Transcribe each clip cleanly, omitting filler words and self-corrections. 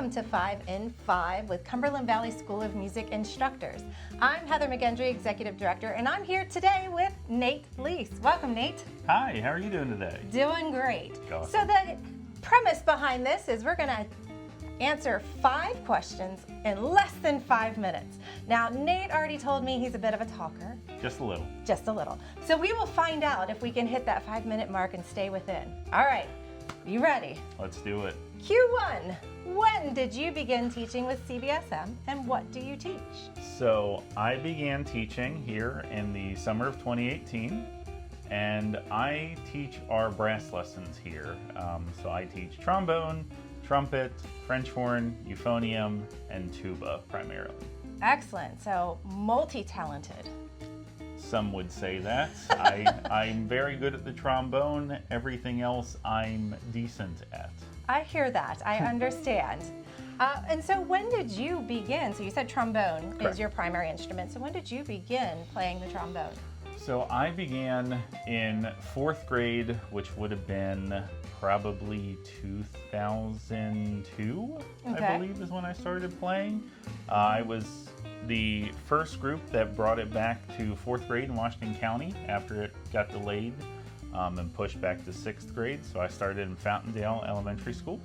Welcome to 5 in 5 with Cumberland Valley School of Music instructors. I'm Heather McGendry, Executive Director, and I'm here today with Nate Lease. Welcome, Nate. Hi, how are you doing today? Doing great. Awesome. So the premise behind this is we're going to answer 5 questions in less than 5 minutes. Now, Nate already told me he's a bit of a talker. Just a little. Just a little. So we will find out if we can hit that 5-minute mark and stay within. All right, you ready? Let's do it. Q1, when did you begin teaching with CVSM and what do you teach? So I began teaching here in the summer of 2018, and I teach our brass lessons here. So I teach trombone, trumpet, French horn, euphonium, and tuba primarily. Excellent, so multi-talented. Some would say that. I'm very good at the trombone. Everything else I'm decent at. I hear that, I understand. And so when did you begin? So you said trombone Correct. is your primary instrument. So when did you begin playing the trombone? So I began in 4th grade, which would have been probably 2002, Okay. I believe is when I started playing. I was the first group that brought it back to 4th grade in Washington County after it got delayed and pushed back to 6th grade. So I started in Fountaindale Elementary School.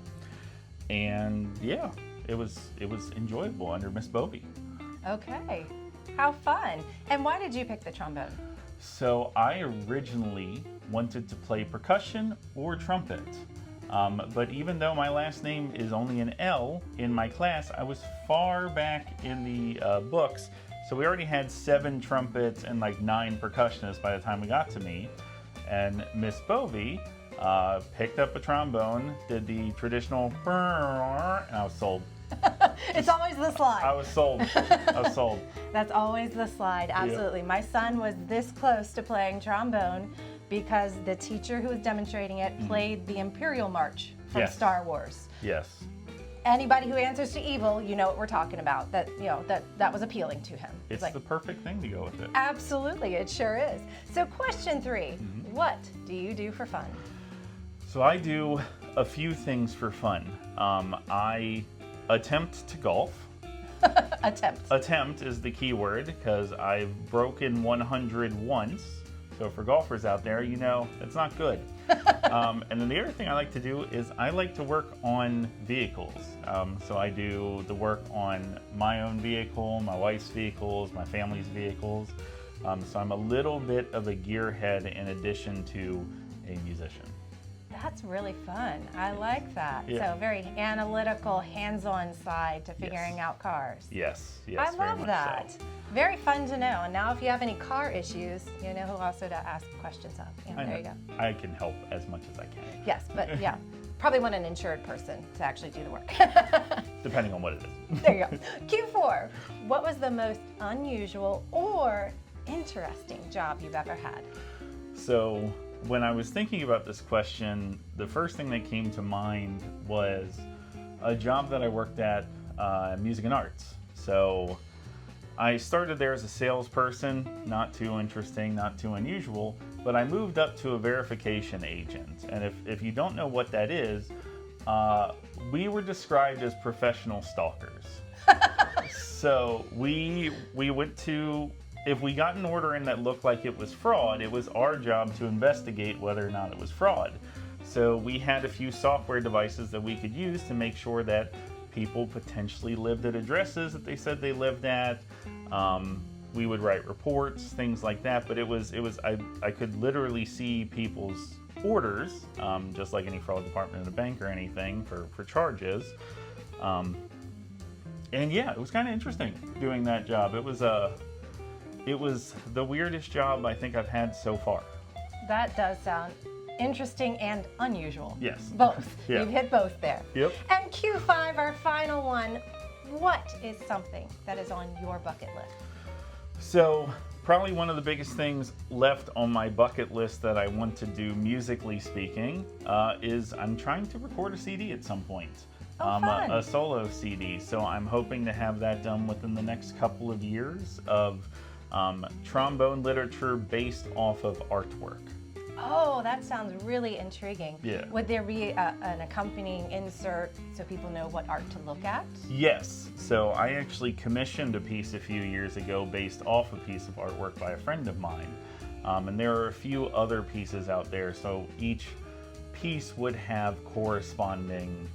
And yeah, it was enjoyable under Miss Bovey. Okay, how fun. And why did you pick the trombone? So I originally wanted to play percussion or trumpet. But even though my last name is only an L in my class, I was far back in the books. So we already had 7 trumpets and like 9 percussionists by the time we got to me. And Miss Bovey picked up a trombone, did the traditional, and I was sold. It's always the slide. I was sold. I was sold. That's always the slide, absolutely. My son was this close to playing trombone because the teacher who was demonstrating it played the Imperial March from Yes. Star Wars. Yes. Anybody who answers to evil, you know what we're talking about. That was appealing to him. It's like, the perfect thing to go with it. absolutely, it sure is. So question 3, what do you do for fun? So I do a few things for fun. I attempt to golf. Attempt is the key word because I've broken 100 once. So for golfers out there, you know, it's not good. And then the other thing I like to do is I like to work on vehicles. So I do the work on my own vehicle, my wife's vehicles, my family's vehicles. So I'm a little bit of a gearhead in addition to a musician. That's really fun. I like that. Yeah. So very analytical, hands-on side to figuring out cars. Yes, I very love much that. so. Very fun to know. And now if you have any car issues, you know who also to ask questions of. I There know. you go. I can help as much as I can. Yes, but yeah, probably want an insured person to actually do the work. Depending on what it is. There you go. Q4, what was the most unusual or interesting job you've ever had? So when I was thinking about this question, the first thing that came to mind was a job that I worked at Music and Arts. So I started there as a salesperson, not too interesting, not too unusual, but I moved up to a verification agent. And if you don't know what that is, we were described as professional stalkers. So we went to, if we got an order in that looked like it was fraud, it was our job to investigate whether or not it was fraud. So we had a few software devices that we could use to make sure that people potentially lived at addresses that they said they lived at. We would write reports, things like that, but I could literally see people's orders, just like any fraud department in a bank or anything for charges. And yeah, it was kind of interesting doing that job. It was the weirdest job I think I've had so far. That does sound interesting and unusual. Yes. Both. Yeah. You've hit both there. Yep. And Q5, our final one, what is something that is on your bucket list? So probably one of the biggest things left on my bucket list that I want to do, musically speaking, is I'm trying to record a CD at some point. Oh, fun. A solo CD. So I'm hoping to have that done within the next couple of years of trombone literature based off of artwork. Oh, that sounds really intriguing. Yeah. Would there be an accompanying insert so people know what art to look at? Yes. So I actually commissioned a piece a few years ago based off a piece of artwork by a friend of mine. And there are a few other pieces out there. So each piece would have corresponding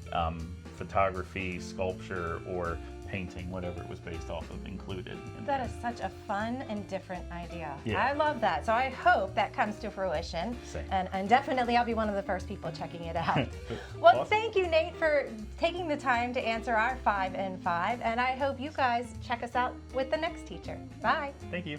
photography, sculpture, or painting, whatever it was based off of, included. That is such a fun and different idea. Yeah. I love that. So I hope that comes to fruition. Same. And definitely I'll be one of the first people checking it out. Well, Awesome. Thank you, Nate, for taking the time to answer our 5 in 5. And I hope you guys check us out with the next teacher. Bye. Thank you.